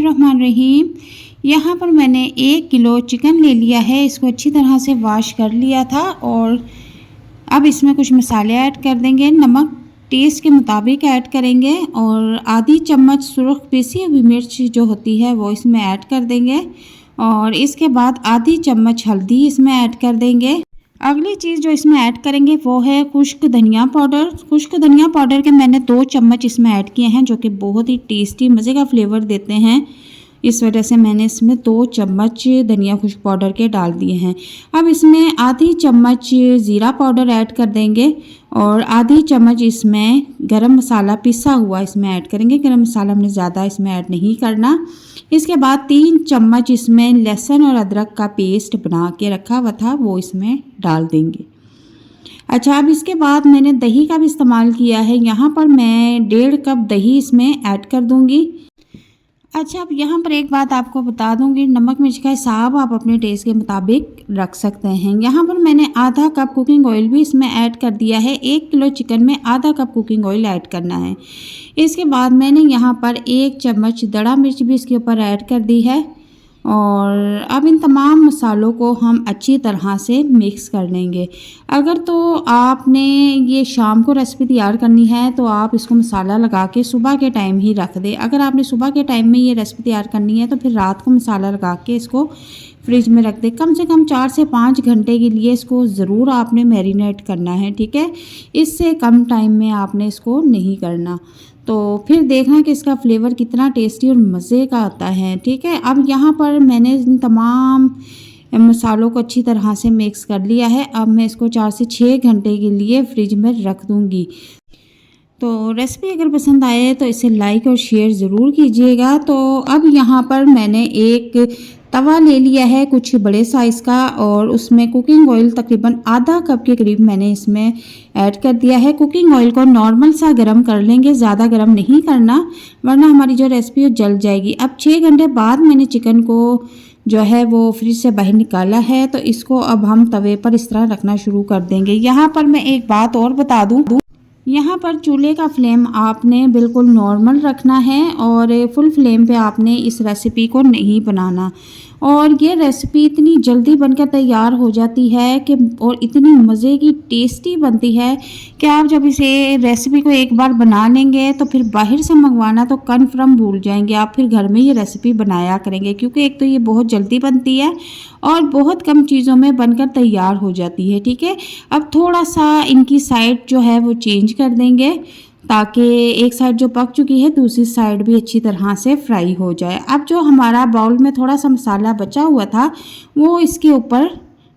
बिस्मिल्लाहिर्रहमानिर्रहीम। यहाँ पर मैंने 1 किलो चिकन ले लिया है। इसको अच्छी तरह से वॉश कर लिया था और अब इसमें कुछ मसाले ऐड कर देंगे। नमक टेस्ट के मुताबिक ऐड करेंगे और आधी चम्मच सुरख पीसी हुई मिर्च जो होती है वो इसमें ऐड कर देंगे और इसके बाद आधी चम्मच हल्दी इसमें ऐड कर देंगे। अगली चीज़ जो इसमें ऐड करेंगे वो है खुश्क धनिया पाउडर। खुश्क धनिया पाउडर के मैंने 2 चम्मच इसमें ऐड किए हैं, जो कि बहुत ही टेस्टी मज़े का फ्लेवर देते हैं। इस वजह से मैंने इसमें 2 चम्मच धनिया खुश्क पाउडर के डाल दिए हैं। अब इसमें आधी चम्मच ज़ीरा पाउडर ऐड कर देंगे और आधी चम्मच इसमें गरम मसाला पिसा हुआ इसमें ऐड करेंगे। गरम मसाला हमने ज़्यादा इसमें ऐड नहीं करना। इसके बाद 3 चम्मच इसमें लहसुन और अदरक का पेस्ट बना के रखा हुआ था वो इसमें डाल देंगे। अच्छा, अब इसके बाद मैंने दही का भी इस्तेमाल किया है। यहाँ पर मैं 1.5 कप दही इसमें ऐड कर दूँगी। अच्छा, अब यहाँ पर एक बात आपको बता दूँगी, नमक मिर्च का हिसाब आप अपने टेस्ट के मुताबिक रख सकते हैं। यहाँ पर मैंने आधा कप कुकिंग ऑयल भी इसमें ऐड कर दिया है। 1 किलो चिकन में आधा कप कुकिंग ऑयल ऐड करना है। इसके बाद मैंने यहाँ पर 1 चम्मच दड़ा मिर्च भी इसके ऊपर ऐड कर दी है और अब इन तमाम मसालों को हम अच्छी तरह से मिक्स कर लेंगे। अगर तो आपने ये शाम को रेसिपी तैयार करनी है तो आप इसको मसाला लगा के सुबह के टाइम ही रख दें। अगर आपने सुबह के टाइम में ये रेसिपी तैयार करनी है तो फिर रात को मसाला लगा के इसको फ्रिज में रख दें। कम से कम 4 से 5 घंटे के लिए इसको ज़रूर आपने मैरिनेट करना है, ठीक है। इससे कम टाइम में आपने इसको नहीं करना, तो फिर देखना कि इसका फ्लेवर कितना टेस्टी और मज़े का आता है, ठीक है। अब यहाँ पर मैंने इन तमाम मसालों को अच्छी तरह से मिक्स कर लिया है। अब मैं इसको 4 से 6 घंटे के लिए फ्रिज में रख दूँगी। तो रेसिपी अगर पसंद आए तो इसे लाइक और शेयर ज़रूर कीजिएगा। तो अब यहाँ पर मैंने एक तवा ले लिया है कुछ बड़े साइज़ का और उसमें कुकिंग ऑयल तकरीबन आधा कप के करीब मैंने इसमें ऐड कर दिया है। कुकिंग ऑयल को नॉर्मल सा गरम कर लेंगे, ज़्यादा गरम नहीं करना वरना हमारी जो रेसिपी है जल जाएगी। अब 6 घंटे बाद मैंने चिकन को जो है वो फ्रिज से बाहर निकाला है, तो इसको अब हम तवे पर इस तरह रखना शुरू कर देंगे। यहाँ पर मैं एक बात और बता दूँ, यहाँ पर चूल्हे का फ्लेम आपने बिल्कुल नॉर्मल रखना है और फुल फ्लेम पे आपने इस रेसिपी को नहीं बनाना। और ये रेसिपी इतनी जल्दी बनकर तैयार हो जाती है कि और इतनी मज़े की टेस्टी बनती है कि आप जब इसे रेसिपी को एक बार बना लेंगे तो फिर बाहर से मंगवाना तो कन्फर्म भूल जाएंगे। आप फिर घर में ये रेसिपी बनाया करेंगे, क्योंकि एक तो ये बहुत जल्दी बनती है और बहुत कम चीज़ों में बनकर तैयार हो जाती है, ठीक है। अब थोड़ा सा इनकी साइड जो है वो चेंज कर देंगे ताकि एक साइड जो पक चुकी है दूसरी साइड भी अच्छी तरह से फ्राई हो जाए। अब जो हमारा बाउल में थोड़ा सा मसाला बचा हुआ था वो इसके ऊपर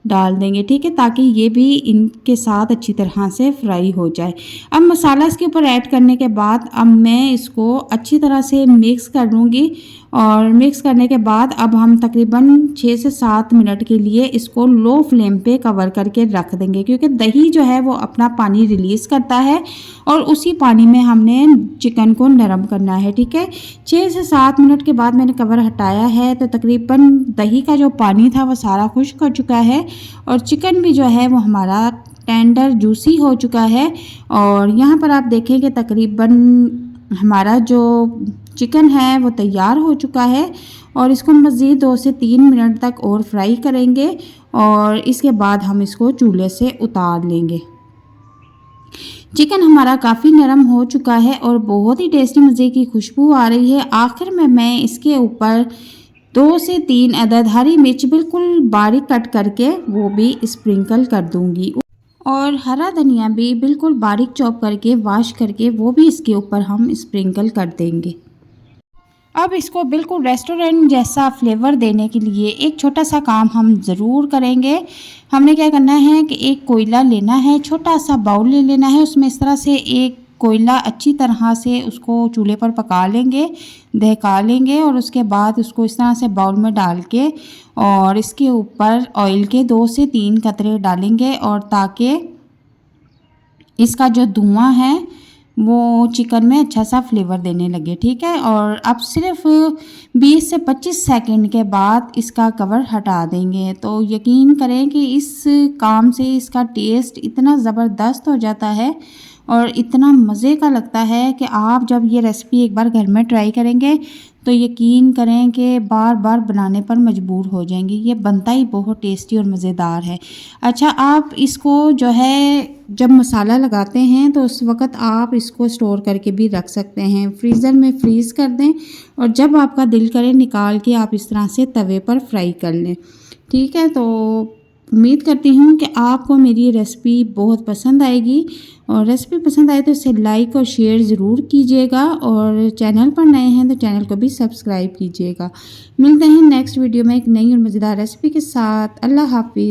डाल देंगे, ठीक है, ताकि ये भी इनके साथ अच्छी तरह से फ्राई हो जाए। अब मसाला इसके ऊपर ऐड करने के बाद अब मैं इसको अच्छी तरह से मिक्स कर लूँगी और मिक्स करने के बाद अब हम तकरीबन 6 से 7 मिनट के लिए इसको लो फ्लेम पे कवर करके रख देंगे, क्योंकि दही जो है वो अपना पानी रिलीज़ करता है और उसी पानी में हमने चिकन को नरम करना है, ठीक है। 6 से 7 मिनट के बाद मैंने कवर हटाया है तो तकरीबन दही का जो पानी था वो सारा खुश्क हो चुका है और चिकन भी जो है वो हमारा टेंडर जूसी हो चुका है। और यहाँ पर आप देखें कि तकरीबन हमारा जो चिकन है वो तैयार हो चुका है और इसको मज़ीद 2 से 3 मिनट तक और फ्राई करेंगे और इसके बाद हम इसको चूल्हे से उतार लेंगे। चिकन हमारा काफ़ी नरम हो चुका है और बहुत ही टेस्टी मज़े की खुशबू आ रही है। आखिर में मैं इसके ऊपर 2 से 3 अदद हरी मिर्च बिल्कुल बारीक कट करके वो भी स्प्रिंकल कर दूंगी और हरा धनिया भी बिल्कुल बारीक चॉप करके वॉश करके वो भी इसके ऊपर हम स्प्रिंकल कर देंगे। अब इसको बिल्कुल रेस्टोरेंट जैसा फ्लेवर देने के लिए एक छोटा सा काम हम ज़रूर करेंगे। हमने क्या करना है कि एक कोयला लेना है, छोटा सा बाउल ले लेना है, उसमें इस तरह से एक कोयला अच्छी तरह से उसको चूल्हे पर पका लेंगे, दहका लेंगे और उसके बाद उसको इस तरह से बाउल में डाल के और इसके ऊपर ऑयल के 2 से 3 कतरे डालेंगे और ताकि इसका जो धुआं है वो चिकन में अच्छा सा फ्लेवर देने लगे, ठीक है। और अब सिर्फ 20 से 25 सेकंड के बाद इसका कवर हटा देंगे। तो यकीन करें कि इस काम से इसका टेस्ट इतना ज़बरदस्त हो जाता है और इतना मज़े का लगता है कि आप जब ये रेसिपी एक बार घर में ट्राई करेंगे तो यकीन करें कि बार बार बनाने पर मजबूर हो जाएंगे। ये बनता ही बहुत टेस्टी और मज़ेदार है। अच्छा, आप इसको जो है जब मसाला लगाते हैं तो उस वक़्त आप इसको स्टोर करके भी रख सकते हैं, फ्रीज़र में फ्रीज़ कर दें और जब आपका दिल करे निकाल के आप इस तरह से तवे पर फ्राई कर लें। ठीक है, तो उम्मीद करती हूँ कि आपको मेरी रेसिपी बहुत पसंद आएगी और रेसिपी पसंद आए तो इसे लाइक और शेयर ज़रूर कीजिएगा और चैनल पर नए हैं तो चैनल को भी सब्सक्राइब कीजिएगा। मिलते हैं नेक्स्ट वीडियो में एक नई और मज़ेदार रेसिपी के साथ। अल्लाह हाफ़िज़।